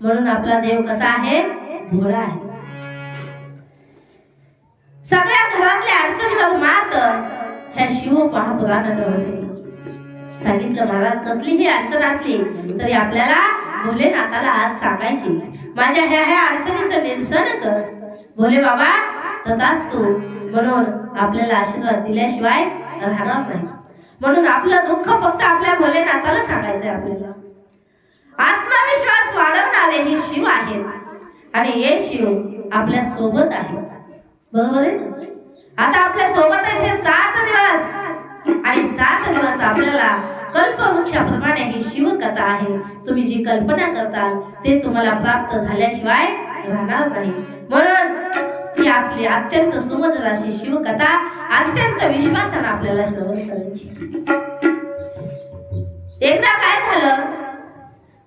म्हणून आपला देव कसा आहे? भोळा आहे. सगळ्या घरातल्या अडचणीवर मात ह्या शिव महापुराणाने होते. सांगितलं महाराज कसलीही अडचण असली तरी आपल्याला भोलेनाथाला आज सांगायची, माझ्या ह्या अडचणीचं निरसन कर. भोले बाबा तथास्तु म्हणून आपल्याला आशीर्वाद दिल्याशिवाय राहणार नाही. म्हणून आपलं दुःख फक्त आपल्या भोलेनाथाला सांगायचंय. आपल्याला आत्मविश्वास वाढवणारे हे शिव आहेत आणि हे शिव आपल्या सोबत आहेत. बरोबर आहे? आता आपल्या सोबत आहेत हे 7 दिवस आणि 7 दिवस आपल्याला कल्पवृक्षाप्रमाणे ही शिवकथा आहे. तुम्ही जी कल्पना करताल ते तुम्हाला प्राप्त झाल्याशिवाय राहणार नाही. म्हणून ही आपली अत्यंत सुमधुर अशी शिवकथा अत्यंत विश्वासाने आपल्याला श्रवण करायची. एकदा काय झालं,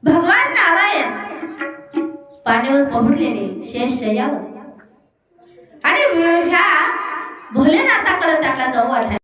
भगवान नारायण पाण्यावर पहुडलेले शेषशय्यावर आणि ह्या भोलेनाथाकडे त्यांना जाऊ वाटायला